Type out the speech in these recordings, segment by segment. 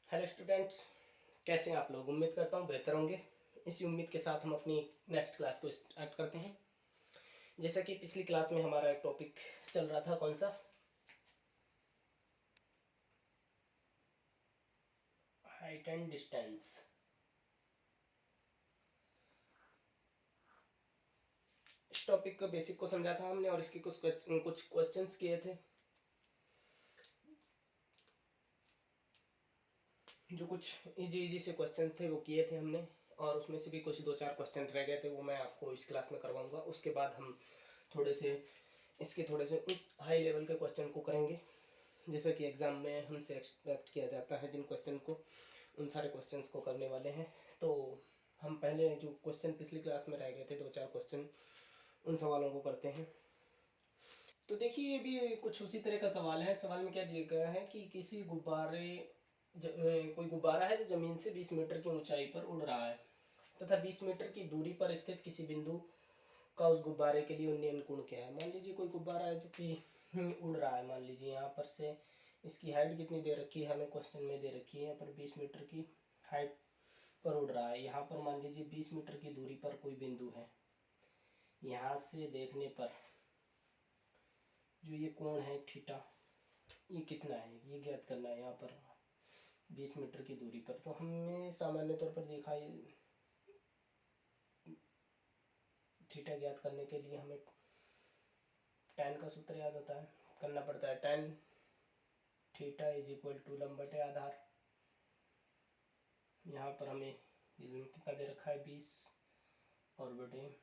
Hello students, कैसे हैं आप लोग। उम्मीद करता हूँ बेहतर होंगे। इसी उम्मीद के साथ हम अपनी नेक्स्ट क्लास को स्टार्ट करते हैं। जैसा कि पिछली क्लास में हमारा एक टॉपिक चल रहा था, कौन सा, हाइट एंड डिस्टेंस। इस टॉपिक का बेसिक को समझा था हमने और इसके कुछ क्वेश्चंस किए थे। जो कुछ इजी से क्वेश्चन थे वो किए थे हमने, और उसमें से भी कुछ 2-4 क्वेश्चन रह गए थे, वो मैं आपको इस क्लास में करवाऊंगा। उसके बाद हम थोड़े से हाई लेवल के क्वेश्चन को करेंगे, जैसा कि एग्ज़ाम में हमसे एक्सपेक्ट किया जाता है। जिन क्वेश्चन को, उन सारे क्वेश्चंस को करने वाले हैं। तो हम पहले जो क्वेश्चन पिछली क्लास में रह गए थे, 2-4 क्वेश्चन, उन सवालों को करते हैं। तो देखिए, ये भी कुछ उसी तरह का सवाल है। सवाल में क्या दिया गया है कि किसी कोई गुब्बारा है जो ज़मीन से 20 मीटर की ऊंचाई पर उड़ रहा है तथा 20 मीटर की दूरी पर स्थित किसी बिंदु का उस गुब्बारे के लिए उन्नयन कोण क्या है। मान लीजिए कोई गुब्बारा है जो कि उड़ रहा है। मान लीजिए यहाँ पर से इसकी हाइट कितनी दे रखी है, हमें क्वेश्चन में दे रखी है यहाँ पर 20 मीटर की हाइट पर उड़ रहा है। यहाँ पर मान लीजिए 20 मीटर की दूरी पर कोई बिंदु है। यहाँ से देखने पर जो ये कोण है थीटा, ये कितना है, ये ज्ञात करना है। यहाँ पर 20 मीटर की दूरी पर तो हमें सामान्य तौर पर देखा, थीटा ज्ञात करने के लिए हमें tan का सूत्र याद होता है, करना पड़ता है। tan theta is equal to लंब बटे आधार। यहाँ पर हमें कितना दे रखा है, 20, और बटे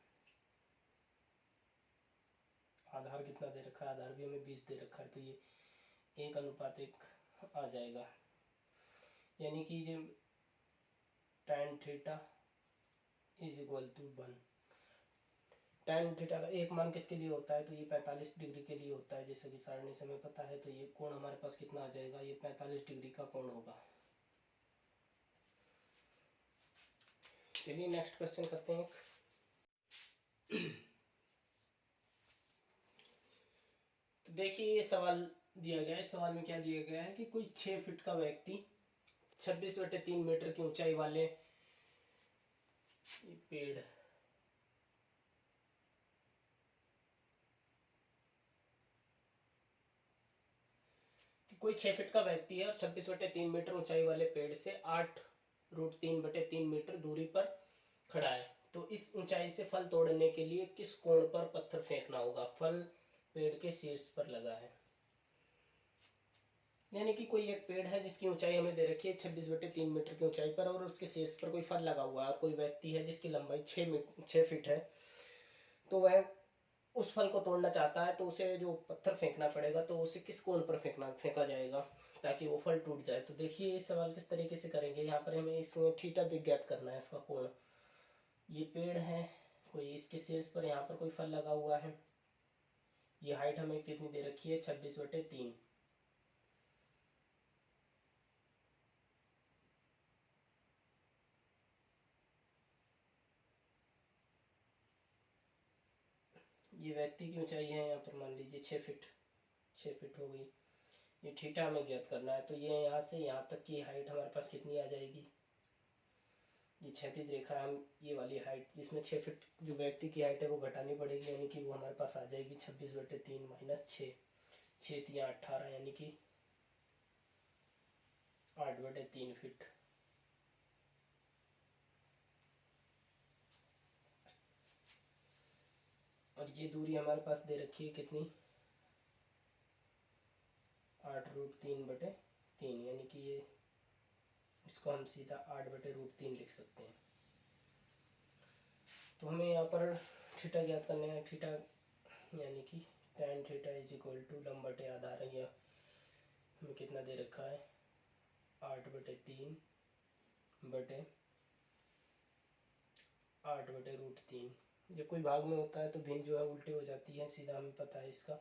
आधार कितना दे रखा है, आधार भी हमें 20 दे रखा है। तो ये 1:1 आ जाएगा। यानी कि ये tan theta is equal to 1। tan theta का एक मान किसके लिए होता है, तो ये 45 डिग्री के लिए होता है, जैसे कि सारणी से हमें पता है। तो ये कोण हमारे पास कितना आ जाएगा, ये 45 डिग्री का कोण होगा। चलिए नेक्स्ट क्वेश्चन करते हैं। तो देखिए, ये सवाल दिया गया है। इस सवाल में क्या दिया गया है कि कोई 6 फीट का व्यक्ति 26/3 मीटर की ऊंचाई वाले ये पेड़, कोई 6 फीट का व्यक्ति है और 26/3 मीटर ऊंचाई वाले पेड़ से 8√3/3 मीटर दूरी पर खड़ा है। तो इस ऊंचाई से फल तोड़ने के लिए किस कोण पर पत्थर फेंकना होगा। फल पेड़ के शीर्ष पर लगा है। यानी कि कोई एक पेड़ है जिसकी ऊंचाई हमें दे रखी है 26/3 मीटर की ऊंचाई पर, और उसके शीर्ष पर कोई फल लगा हुआ है, और कोई व्यक्ति है जिसकी लंबाई 6 फीट है। तो वह उस फल को तोड़ना चाहता है। तो उसे जो पत्थर फेंकना पड़ेगा, तो उसे किस कोण पर फेंका जाएगा ताकि वो फल टूट जाए। तो देखिए, इस सवाल किस तरीके से करेंगे। यहाँ पर हमें इसमें थीटा ज्ञात करना है, इसका कोण। ये पेड़ है कोई, इसके शीर्ष पर यहाँ पर कोई फल लगा हुआ है। ये हाइट हमें कितनी दे रखी है, 26/3। ये व्यक्ति की ऊंचाई है यहाँ पर मान लीजिए 6 फीट। 6 फीट हो गई। ये थीटा हमें ज्ञात करना है। तो ये यहाँ से यहाँ तक की हाइट हमारे पास कितनी आ जाएगी, ये क्षैतिज रेखा, हम ये वाली हाइट जिसमें 6 फीट जो व्यक्ति की हाइट है वो घटानी पड़ेगी। यानी कि वो हमारे पास आ जाएगी 26/3 माइनस 6, 6×3 = 18, यानी कि 8/3 फीट। और ये दूरी हमारे पास दे रखी है कितनी, 8√3/3, यानी कि ये, इसको हम सीधा 8/√3 लिख सकते हैं। तो हमें यहाँ पर थीटा ज्ञात करना है। थीटा यानी कि tan theta is equal to लंब बटे आधार, या हमें कितना दे रखा है, 8/3 बटे 8/√3। जब कोई भाग में होता है तो भिन्न जो है उल्टे हो जाती है, सीधा हमें पता है इसका।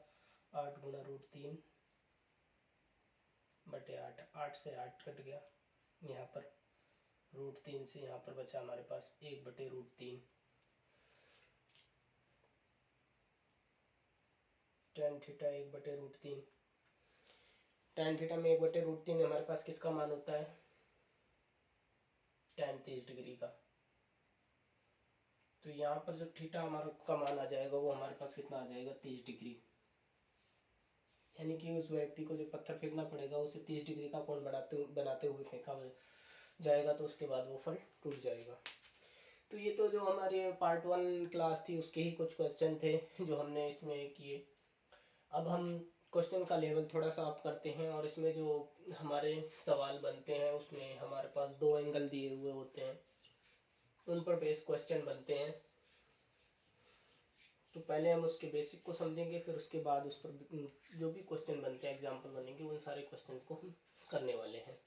8×√3/8, 8 से 8 कट गया। यहाँ पर √3 से यहाँ पर बचा हमारे पास 1/√3। tan theta 1/√3। tan थीटा में 1/√3 हमारे पास किसका मान होता है, tan 30 डिग्री का। तो यहाँ पर जो थीटा हमारा का मान आ जाएगा वो हमारे पास कितना आ जाएगा 30 डिग्री। यानी कि उस व्यक्ति को जो पत्थर फेंकना पड़ेगा उसे 30 डिग्री का कोण बनाते हुए फेंका जाएगा, तो उसके बाद वो फल टूट जाएगा। तो ये तो जो हमारे पार्ट 1 क्लास थी उसके ही कुछ क्वेश्चन थे जो हमने इसमें किए। अब हम क्वेश्चन का लेवल थोड़ा सा अप करते हैं और इसमें जो हमारे सवाल बनते हैं उसमें हमारे पास 2 एंगल दिए हुए होते हैं, उन पर बेस क्वेश्चन बनते हैं। तो पहले हम उसके बेसिक को समझेंगे, फिर उसके बाद उस पर जो भी क्वेश्चन बनते हैं एग्जाम्पल बनेंगे उन सारे क्वेश्चन को हम करने वाले हैं।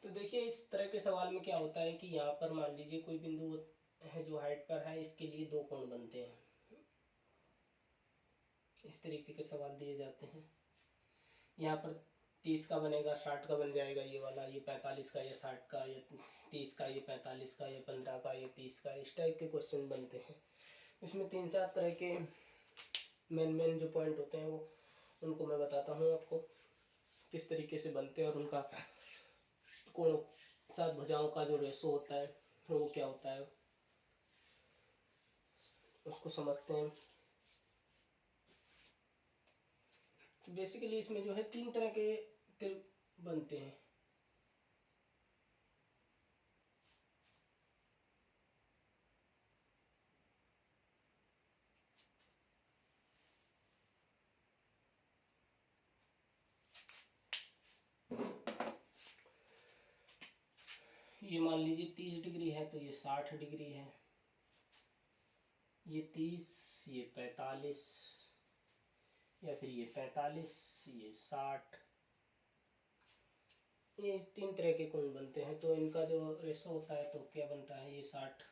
तो देखिए इस तरह के सवाल में क्या होता है कि यहाँ पर मान लीजिए कोई बिंदु है जो हाइट पर है, इसके लिए 2 कोण बनते हैं। इस तरीके के सवाल दिए जाते हैं। यहाँ पर 30 का बनेगा, 60 का बन जाएगा ये वाला, ये 45 का, ये 60 का, ये 30 का, ये 45 का, ये 15 का, ये 30 का, इस टाइप के क्वेश्चन बनते हैं। इसमें 3-4 तरह के मेन जो पॉइंट होते हैं वो उनको मैं बताता हूँ आपको किस तरीके से बनते हैं और उनका कोण सात भुजाओं का जो रेशो होता है वो क्या होता है उसको समझते हैं। तो बेसिकली इसमें जो है 3 तरह के त्रिभुज बनते हैं। ये मान लीजिए 30 डिग्री है तो ये 60 डिग्री है, ये 30, ये 45, या फिर ये 45, ये 60। ये 3 तरह के कोण बनते हैं। तो इनका जो रेशो होता है तो क्या बनता है, ये 60।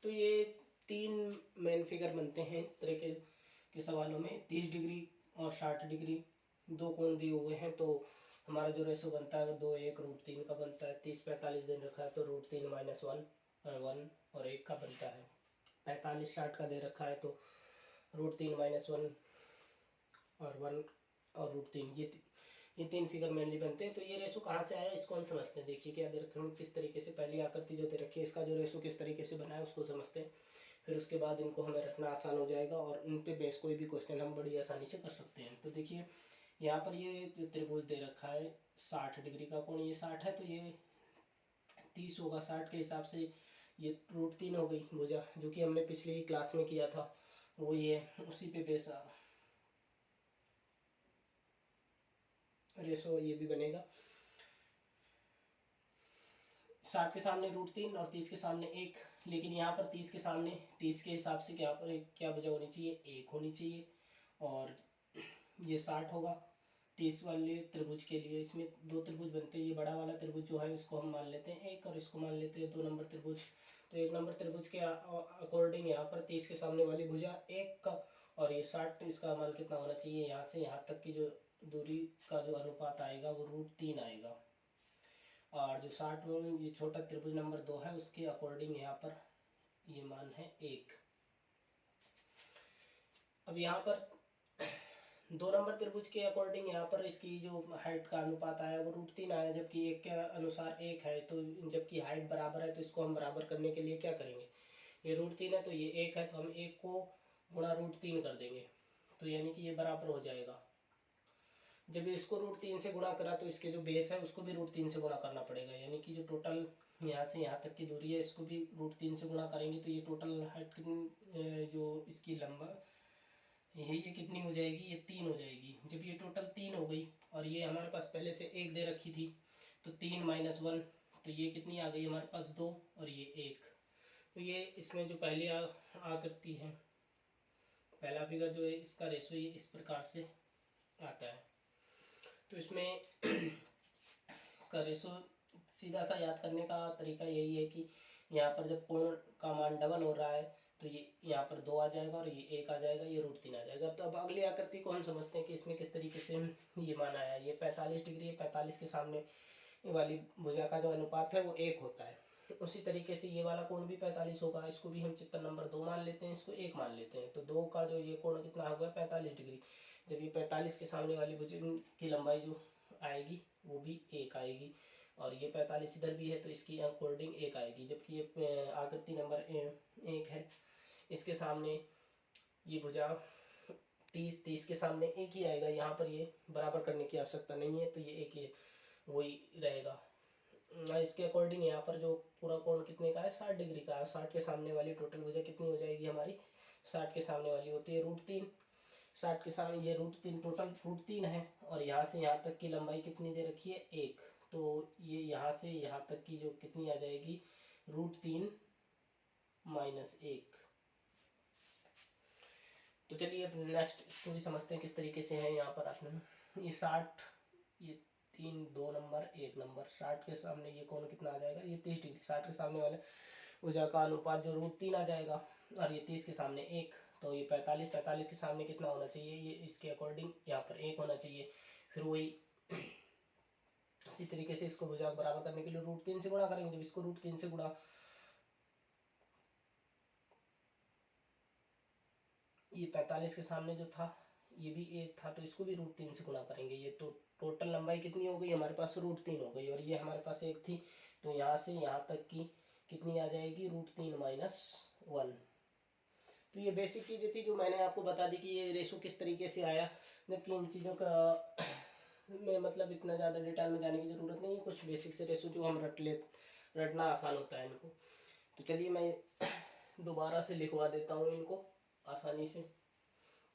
तो ये 3 मेन फिगर बनते हैं इस तरह के सवालों में। 30 डिग्री और 60 डिग्री 2 कोण दिए हुए हैं तो हमारा जो रेशो बनता है वो 2:1√3 का बनता है। 30-45 दिन रखा है तो √3 - 1 और 1 का बनता है। 45-60 का दे रखा है तो √3 - 1 और 1 और √3, ये 3 फिगर मेनली बनते हैं। तो ये रेशो कहाँ से आया इसको हम समझते हैं। देखिए क्या दे रखा है, किस तरीके से पहली आकृति जो दे रखी है इसका जो रेशो किस तरीके से बना है उसको समझते हैं। फिर उसके बाद इनको हमें रखना आसान हो जाएगा और इन पे बेस कोई भी क्वेश्चन हम बड़ी आसानी से कर सकते हैं। तो देखिए यहाँ पर ये जो त्रिभुज दे रखा है 60 डिग्री का कोण, ये 60 है तो ये 30 होगा। 60 के हिसाब से ये √3 हो गई भुजा, जो कि हमने पिछली ही क्लास में किया था वो ये उसी पे बेस रेशो ये भी बनेगा। 60 के सामने √3 और 30 के सामने 1, लेकिन यहाँ पर 30 के सामने 30 के हिसाब से क्या वजह होनी चाहिए, 1 होनी चाहिए। और ये 60 होगा 30 वाले त्रिभुज के लिए। इसमें 2 त्रिभुज बनते हैं। ये बड़ा वाला त्रिभुज जो है इसको हम मान लेते हैं 1 और इसको मान लेते हैं 2 नंबर त्रिभुज। तो 1 नंबर त्रिभुज के अकॉर्डिंग यहाँ पर 30 के सामने वाली भुजा 1 का और ये 60, इसका मान कितना होना चाहिए, यहाँ से यहाँ तक की जो दूरी का जो अनुपात आएगा वो √3 आएगा। और जो 60 में ये छोटा त्रिभुज नंबर 2 है उसके अकॉर्डिंग यहाँ पर ये मान है 1। अब यहाँ पर 2 नंबर त्रिभुज के अकॉर्डिंग यहाँ पर इसकी जो हाइट का अनुपात आया वो √3 आया, जबकि 1 के अनुसार 1 है। तो जबकि हाइट बराबर है तो इसको हम बराबर करने के लिए क्या करेंगे, ये √3 है तो ये 1 है तो हम 1 को गुणा √3 कर देंगे, तो यानी कि ये बराबर हो जाएगा। जब इसको √3 से गुणा करा तो इसके जो बेस है उसको भी √3 से गुणा करना पड़ेगा, यानी कि जो टोटल यहाँ से यहाँ तक की दूरी है इसको भी √3 से गुणा करेंगे तो ये टोटल हाइट जो इसकी लंबा ये कितनी हो जाएगी, ये 3 हो जाएगी। जब ये टोटल 3 हो गई और ये हमारे पास पहले से 1 दे रखी थी तो 3 - 1, तो ये कितनी आ गई हमारे पास 2 और ये 1। तो ये इसमें जो पहली आकृति है, पहला फिगर जो है, इसका रेशो ये इस प्रकार से आता है। तो इसमें इसका रेशो सीधा सा याद करने का तरीका यही है कि यहाँ पर जब कोण का मान डबल हो रहा है तो ये यहाँ पर 2 आ जाएगा और ये 1 आ जाएगा, ये √3 आ जाएगा। तो अब अगली आकृति को हम समझते हैं कि इसमें किस तरीके से ये मान आया। ये 45 डिग्री है, 45 के सामने वाली भुजा का जो अनुपात है वो 1 होता है। उसी तरीके से ये वाला कोण भी 45 होगा, इसको भी हम चित्र नंबर 2 मान लेते हैं, इसको 1 मान लेते हैं। तो 2 का जो ये कोण कितना होगा, 45 डिग्री। जब ये 45 के सामने वाली भुजा की लंबाई जो आएगी वो भी 1 आएगी, और ये 45 इधर भी है तो इसकी अकॉर्डिंग 1 आएगी। जबकि ये आकृति नंबर 1 है, इसके सामने ये भुजा 30 के सामने 1 ही आएगा। यहाँ पर ये बराबर करने की आवश्यकता नहीं है, तो ये 1 ही वही रहेगा। इसके अकॉर्डिंग यहाँ पर जो पूरा कोण कितने का है, 60 डिग्री का है। 60 के सामने वाली टोटल भुजा कितनी हो जाएगी हमारी, 60 के सामने वाली होती है √3। 60 के सामने ये √3, टोटल √3 है, और यहाँ से यहाँ तक की लंबाई कितनी दे रखी है, 1। तो ये यहाँ से यहाँ तक की जो कितनी आ जाएगी, √3 - 1। तो चलिए अब नेक्स्ट इसको भी समझते हैं किस तरीके से है। यहाँ पर आपने ये 60, ये 3, 2 नंबर 1 नंबर, 60 के सामने ये कोण कितना आ जाएगा, ये 30 डिग्री। 60 के सामने वाले भुजा का अनुपात जो √3 आ जाएगा, और ये 30 के सामने 1, तो ये 45 के सामने कितना होना चाहिए, ये इसके अकॉर्डिंग यहाँ पर 1 होना चाहिए। फिर वही इसी तरीके से इसको भुजा बराबर करने के लिए √3 से गुणा करेंगे। जब इसको √3 से गुणा, ये 45 के सामने जो था ये भी 1 था, तो इसको भी √3 से गुणा करेंगे। ये तो टोटल लंबाई कितनी हो गई हमारे पास, √3 हो गई, और ये हमारे पास 1 थी, तो यहाँ से यहाँ तक की कितनी आ जाएगी, √3 - 1। तो ये बेसिक चीज़ें थी जो मैंने आपको बता दी कि ये रेशो किस तरीके से आया। जबकि इन चीज़ों का में मतलब इतना ज़्यादा डिटेल में जाने की ज़रूरत नहीं है। कुछ बेसिक से रेशो जो हम रटना आसान होता है इनको। तो चलिए मैं दोबारा से लिखवा देता हूँ इनको आसानी से,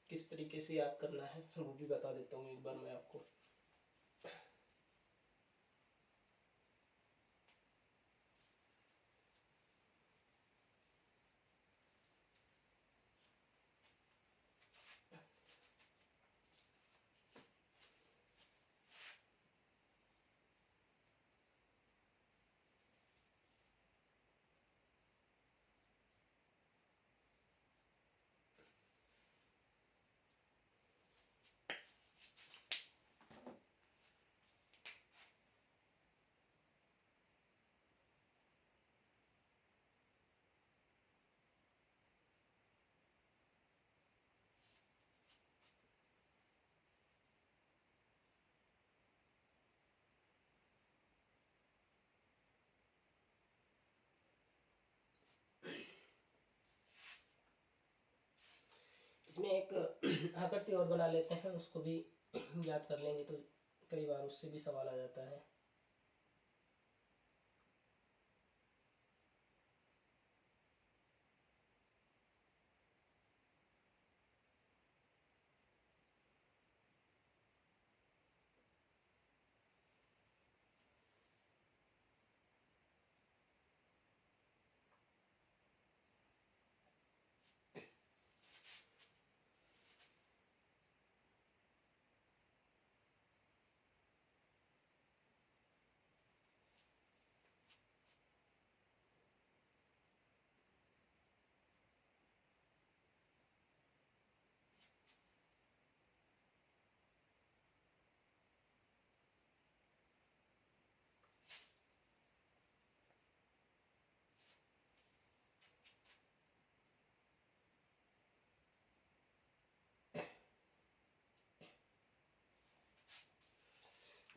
किस तरीके से याद करना है वो भी बता देता हूँ एक बार मैं आपको। इसमें एक आकृति और बना लेते हैं, उसको भी याद कर लेंगे तो कई बार उससे भी सवाल आ जाता है।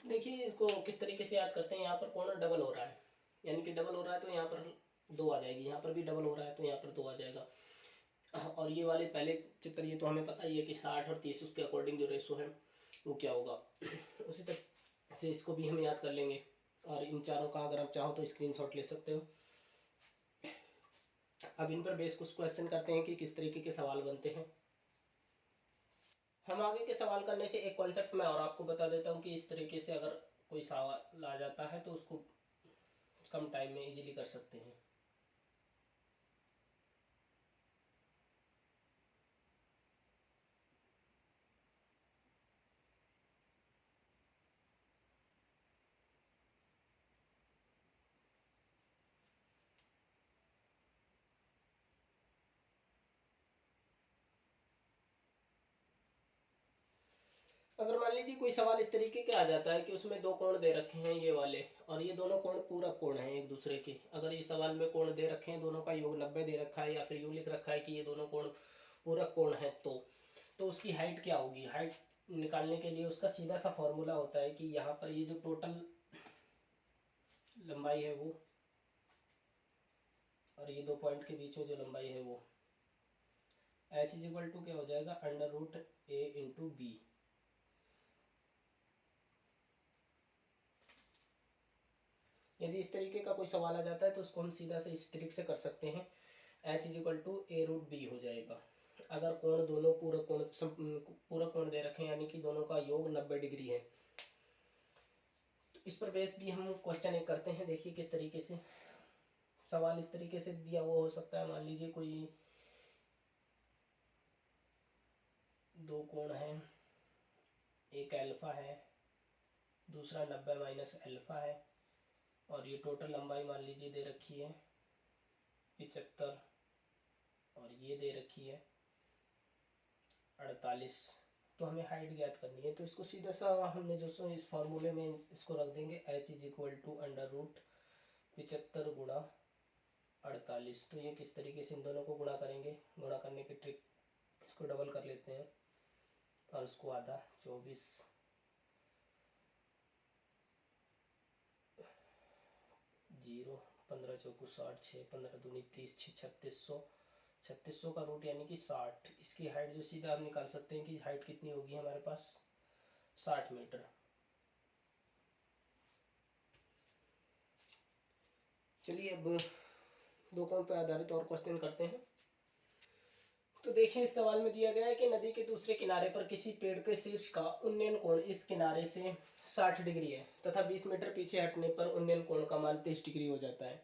देखिए इसको किस तरीके से याद करते हैं। यहाँ पर कोण डबल हो रहा है, यानी कि डबल हो रहा है तो यहाँ पर 2 आ जाएगी, यहाँ पर भी डबल हो रहा है तो यहाँ पर 2 आ जाएगा। और ये वाले पहले चित्र ये तो हमें पता ही है कि 60 और 30 उसके अकॉर्डिंग जो रेशो है वो क्या होगा। उसी तरह से इसको भी हम याद कर लेंगे, और इन चारों का अगर आप चाहो तो स्क्रीनशॉट ले सकते हो। अब इन पर बेस कुछ क्वेश्चन करते हैं कि किस तरीके के सवाल बनते हैं। हम आगे के सवाल करने से एक कॉन्सेप्ट मैं और आपको बता देता हूँ कि इस तरीके से अगर कोई सवाल आ जाता है तो उसको कम टाइम में इजीली कर सकते हैं। अगर मान लीजिए कोई सवाल इस तरीके का आ जाता है कि उसमें दो कोण दे रखे हैं ये वाले, और ये दोनों कोण पूरक कोण हैं एक दूसरे के, अगर ये सवाल में कोण दे रखे हैं दोनों का योग 90 दे रखा है, या फिर यूं लिख रखा है कि ये दोनों कोण पूरक कोण है, तो उसकी हाइट क्या होगी। हाइट निकालने के लिए उसका सीधा सा फॉर्मूला होता है कि यहाँ पर ये जो टोटल लंबाई है वो, और ये दो पॉइंट के बीच में जो लंबाई है वो, h इज टू क्या हो जाएगा, under root a into B. यदि इस तरीके का कोई सवाल आ जाता है तो उसको हम सीधा से इस ट्रिक से कर सकते हैं, h is to a root B हो जाएगा। अगर कोण दोनों पूरक कोण दे रखे हैं, यानी कि दोनों का योग 90 डिग्री है, तो इस पर बेस भी हम क्वेश्चन एक करते हैं। देखिए किस तरीके से सवाल इस तरीके से दिया हुआ हो सकता है। मान लीजिए कोई दो कोण है, एक अल्फा है, दूसरा 90 माइनस अल्फा है, और ये टोटल लंबाई मान लीजिए दे रखी है 75, और ये दे रखी है 48। तो हमें हाइट ज्ञात करनी है, तो इसको सीधा सा हमने जो सो इस फॉर्मूले में इसको रख देंगे, h is equal to under root 75 गुणा 48। तो ये किस तरीके से इन दोनों को गुणा करेंगे, गुणा करने की ट्रिक, इसको डबल कर लेते हैं और उसको आधा 24, 0, 15 चौकू 60, 6 15 दूनी 30, 3600, 3600 का रूट यानी कि 60। इसकी हाइट जो सीधा आप निकाल सकते हैं कि हाइट कितनी होगी हमारे पास, 60 मीटर। चलिए अब दो कोण पर आधारित और क्वेश्चन करते हैं। तो देखिए इस सवाल में दिया गया है कि नदी के दूसरे किनारे पर किसी पेड़ के शीर्ष का उन्नयन कोण इस किनारे से 60 डिग्री है तथा 20 मीटर पीछे हटने पर उन्नयन कोण का मान 30 डिग्री हो जाता है,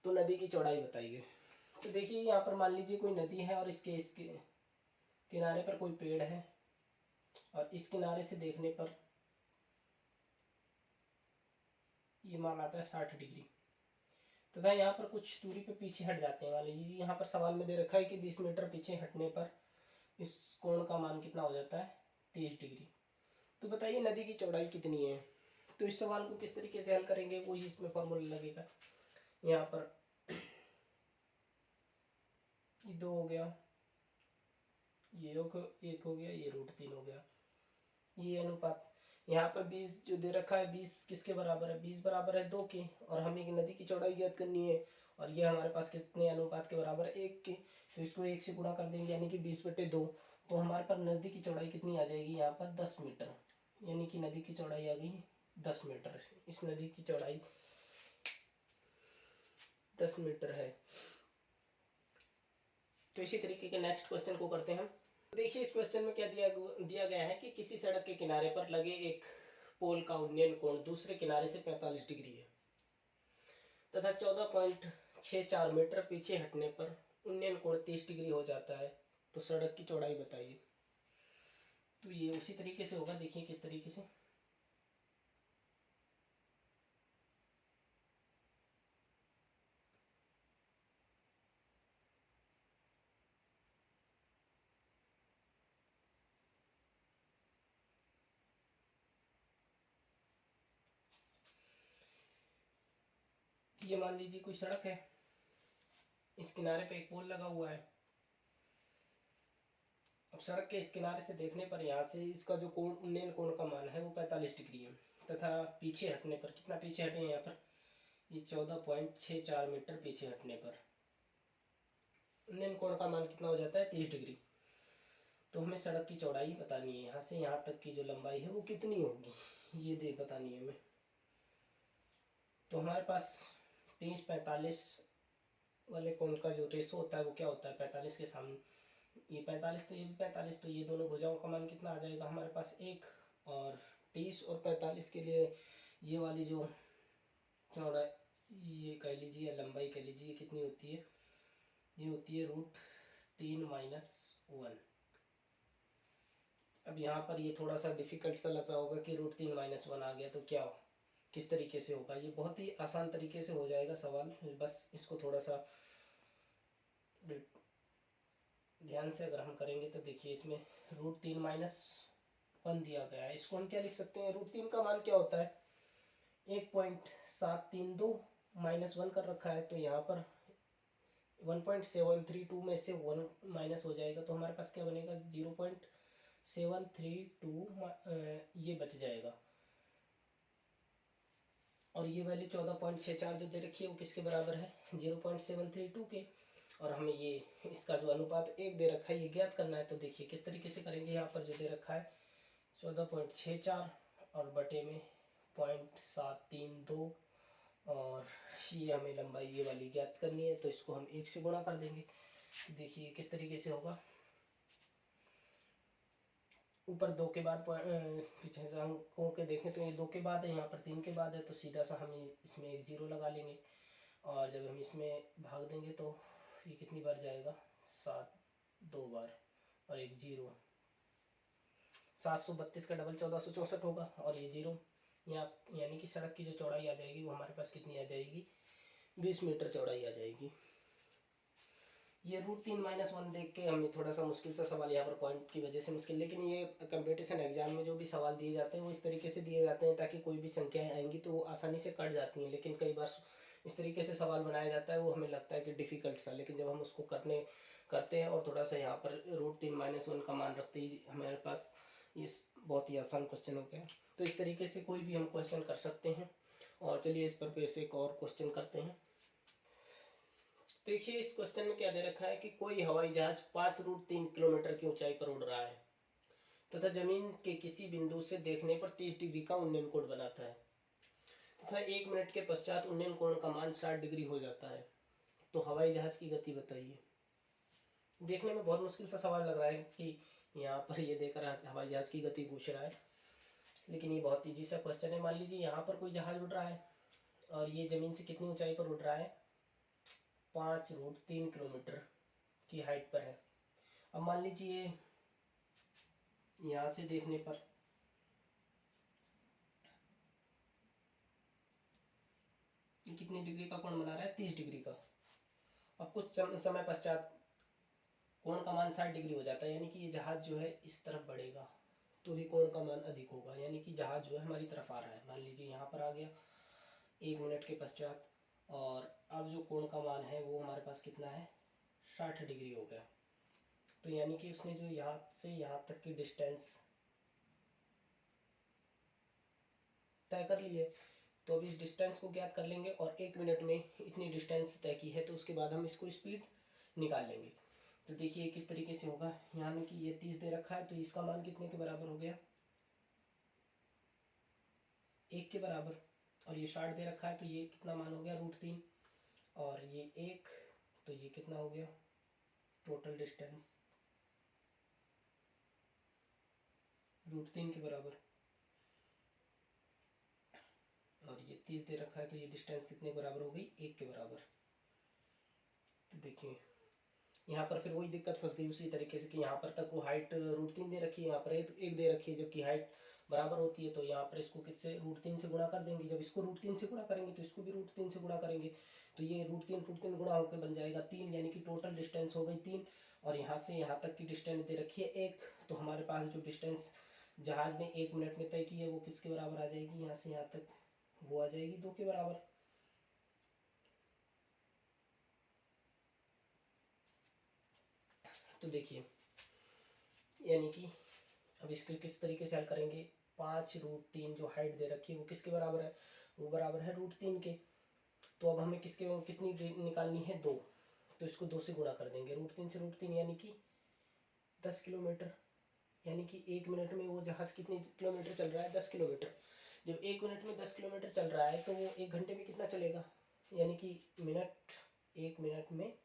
तो नदी की चौड़ाई बताइए। तो देखिए यहाँ पर मान लीजिए कोई नदी है और इसके किनारे पर कोई पेड़ है, और इस किनारे से देखने पर ये मान आता है 60 डिग्री, तथा यहाँ पर कुछ दूरी पे पीछे हट जाते हैं। मान लीजिए यहाँ पर सवाल में दे रखा है कि 20 मीटर पीछे हटने पर इस कोण का मान कितना हो जाता है, 30 डिग्री। तो बताइए नदी की चौड़ाई कितनी है। तो इस सवाल को किस तरीके से हल करेंगे, वही इसमें फॉर्मूला लगेगा। यहाँ पर ये 2 हो गया, ये 1 हो गया, ये √3 हो गया, ये अनुपात। यहाँ पर 20 जो दे रखा है, 20 किसके बराबर है, 20 बराबर है 2 के, और हमें नदी की चौड़ाई ज्ञात करनी है, और ये हमारे पास कितने अनुपात के बराबर है, 1 के। तो इसको 1 से गुणा कर देंगे यानी कि 20/2, तो हमारे पास नदी की चौड़ाई कितनी आ जाएगी यहाँ पर 10 मीटर, यानी कि नदी की चौड़ाई आ गई 10 मीटर। इस नदी की चौड़ाई 10 मीटर है। तो इसी तरीके के नेक्स्ट क्वेश्चन को करते हैं। देखिए इस क्वेश्चन में क्या दिया गया है कि किसी सड़क के किनारे पर लगे एक पोल का उन्नयन कोण दूसरे किनारे से 45 डिग्री है तथा 14.64 मीटर पीछे हटने पर उन्नयन कोण 30 डिग्री हो जाता है, तो सड़क की चौड़ाई बताइए। तो ये उसी तरीके से होगा, देखिए किस तरीके से। ये मान लीजिए कोई सड़क है, इस किनारे पे एक पोल लगा हुआ है। अब सड़क के इस किनारे से देखने पर यहाँ से इसका जो कोण उन्नयन कोण का मान है वो 45 डिग्री है, तथा पीछे हटने पर कितना पीछे हटे हैं यहाँ पर, ये 14.64 मीटर पीछे हटने पर उन्नयन कोण का मान कितना हो जाता है, 30 डिग्री। तो हमें सड़क की चौड़ाई बतानी है, यहाँ से यहाँ तक की जो लंबाई है वो कितनी होगी, ये बतानी है हमें। तो हमारे पास 30-45 वाले कोण का जो रेशो होता है वो क्या होता है, 45 के सामने ये 45, तो ये भी 45, तो ये दोनों भुजाओं का मान कितना आ जाएगा हमारे पास 1। और 30 और 45 के लिए ये वाली जो चौड़ाई, ये कह लीजिए या लंबाई कह लीजिए, ये कितनी होती है, ये होती है √3 - 1। अब यहाँ पर ये थोड़ा सा डिफिकल्ट सा लग रहा होगा कि √3 - 1 आ गया तो क्या हो, किस तरीके से होगा। ये बहुत ही आसान तरीके से हो जाएगा सवाल, बस इसको थोड़ा सा ध्यान से अगर हम करेंगे तो देखिए इसमें √3 - 1 दिया गया है। इसको हम क्या लिख सकते हैं, √3 का मान क्या होता है 1.732 माइनस 1 कर रखा है, तो यहाँ पर 1.732 में से 1 माइनस हो जाएगा तो हमारे पास क्या बनेगा 0.732 ये बच जाएगा। और ये वैल्यू 14.64 जो दे रखी है वो किसके बराबर है 0.732 के। और हमें ये इसका जो अनुपात 1 दे रखा है ये ज्ञात करना है। तो देखिए किस तरीके से करेंगे, यहाँ पर जो दे रखा है 14.64 और बटे में 0.732 और ये हमें लंबाई ये वाली ज्ञात करनी है, तो इसको हम 1 से गुणा कर देंगे। देखिए किस तरीके से होगा, ऊपर 2 के बाद पीछे अंकों के देखें तो ये 2 के बाद है, यहाँ पर 3 के बाद है, तो सीधा सा हम इसमें एक 0 लगा लेंगे। और जब हम इसमें भाग देंगे तो ये कितनी बार जाएगा 7 2 बार और एक 0, 732 का डबल 1464 होगा। और ये 0 यहाँ, यानी कि सड़क की जो चौड़ाई आ जाएगी वो हमारे पास कितनी आ जाएगी 20 मीटर चौड़ाई आ जाएगी। ये √3 माइनस 1 देख के हमें थोड़ा सा मुश्किल सा सवाल यहाँ पर पॉइंट की वजह से मुश्किल, लेकिन ये कंपटीशन एग्जाम में जो भी सवाल दिए जाते हैं वो इस तरीके से दिए जाते हैं ताकि कोई भी संख्याएं आएंगी तो वो आसानी से कट जाती हैं। लेकिन कई बार इस तरीके से सवाल बनाया जाता है वो हमें लगता है कि डिफ़िकल्ट सा, लेकिन जब हम उसको करते हैं और थोड़ा सा यहाँ पर √3 माइनस 1 का मान रखते ही हमारे पास ये बहुत ही आसान क्वेश्चन हो गया। तो इस तरीके से कोई भी हम क्वेश्चन कर सकते हैं। और चलिए इस पर से एक और क्वेश्चन करते हैं। देखिए इस क्वेश्चन में क्या दे रखा है कि कोई हवाई जहाज 5√3 किलोमीटर की ऊंचाई पर उड़ रहा है तथा जमीन के किसी बिंदु से देखने पर 30 डिग्री का उन्नयन कोण बनाता है तथा 1 मिनट के पश्चात उन्नयन कोण का मान 60 डिग्री हो जाता है, तो हवाई जहाज की गति बताइए। देखने में बहुत मुश्किल सा सवाल लग रहा है कि यहाँ पर ये देख रहा है हवाई जहाज की गति पूछ रहा है, लेकिन ये बहुत ईजी सा क्वेश्चन है। मान लीजिए यहाँ पर कोई जहाज उड़ रहा है और ये जमीन से कितनी ऊंचाई पर उड़ रहा है 5√3 किलोमीटर की हाइट पर है। अब मान लीजिए यहाँ से देखने पर ये कितनी डिग्री का कोण बना रहा है 30 डिग्री का। अब कुछ समय पश्चात कोण का मान 60 डिग्री हो जाता है, यानी कि ये जहाज जो है इस तरफ बढ़ेगा तो भी कोण का मान अधिक होगा, यानी कि जहाज जो है हमारी तरफ आ रहा है। मान लीजिए यहाँ पर आ गया 1 मिनट के पश्चात और अब जो कोण का मान है वो हमारे पास कितना है 60 डिग्री हो गया। तो यानी कि उसने जो यहाँ से यहाँ तक की डिस्टेंस तय कर ली है। तो अब इस डिस्टेंस को ज्ञात कर लेंगे और 1 मिनट में इतनी डिस्टेंस तय की है तो उसके बाद हम इसको स्पीड निकाल लेंगे। तो देखिए किस तरीके से होगा, यहाँ में कि ये 30 दे रखा है तो इसका मान कितने के बराबर हो गया 1 के बराबर, और ये 60 दे रखा है तो ये कितना मान हो गया √3 और ये 1, तो ये कितना हो गया टोटल डिस्टेंस √3 के बराबर। और ये 30 दे रखा है तो ये डिस्टेंस कितने के बराबर हो गई 1 के बराबर। तो देखिए यहाँ पर फिर वही दिक्कत फंस गई उसी तरीके से कि यहाँ पर तक वो हाइट √3 दे रखी है, यहाँ पर एक दे रखी है, जबकि हाइट बराबर होती है। तो यहाँ पर इसको किससे √3 से गुणा कर देंगे, जब इसको √3 से गुणा करेंगे तो इसको भी √3 से गुणा करेंगे तो ये √3 गुणा होकर बन जाएगा 3, यानी कि टोटल डिस्टेंस हो गई 3। और यहाँ से यहाँ तक की डिस्टेंस दे रखी है 1, तो हमारे पास जो डिस्टेंस जहाज ने 1 मिनट में तय की है वो किसके बराबर आ जाएगी, यहाँ से यहाँ तक वो आ जाएगी 2 के बराबर। तो देखिए यानी कि अब इसके किस तरीके से हल करेंगे, 5√3 जो हाइट दे रखी है वो किसके बराबर है, वो बराबर है √3 के। तो अब हमें किसके कितनी निकालनी है 2, तो इसको 2 से गुणा कर देंगे √3 से √3, यानी कि 10 किलोमीटर। यानी कि 1 मिनट में वो जहाज कितने किलोमीटर चल रहा है 10 किलोमीटर। जब 1 मिनट में 10 किलोमीटर चल रहा है तो वो 1 घंटे में कितना चलेगा, यानी कि 1 मिनट में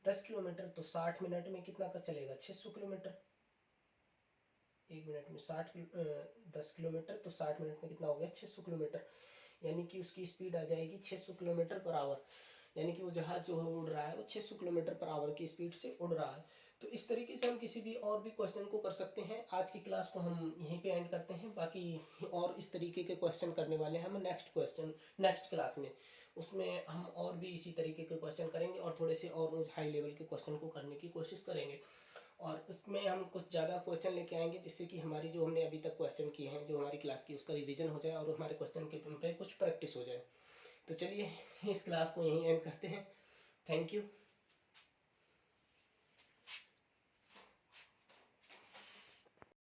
10 किलोमीटर, तो 60 मिनट में कितना का चलेगा 600 किलोमीटर। 1 मिनट में 10 किलोमीटर, तो 60 मिनट में कितना हो गया 600 किलोमीटर, यानी कि उसकी स्पीड आ जाएगी 600 किलोमीटर पर आवर। यानी कि वो जहाज जो है उड़ रहा है वो 600 किलोमीटर पर आवर की स्पीड से उड़ रहा है। तो इस तरीके से हम किसी भी और भी क्वेश्चन को कर सकते हैं। आज की क्लास को हम यहीं पे एंड करते हैं, बाकी और इस तरीके के क्वेश्चन करने वाले हैं हम नेक्स्ट क्लास में। उसमें हम और भी इसी तरीके के क्वेश्चन करेंगे और थोड़े से और हाई लेवल के क्वेश्चन को करने की कोशिश करेंगे। और उसमें हम कुछ ज़्यादा क्वेश्चन लेके आएंगे, जिससे कि हमारी जो हमने अभी तक क्वेश्चन किए हैं जो हमारी क्लास की, उसका रिवीजन हो जाए और हमारे क्वेश्चन के पे कुछ प्रैक्टिस हो जाए। तो चलिए इस क्लास को यहीं एंड करते हैं। Thank you.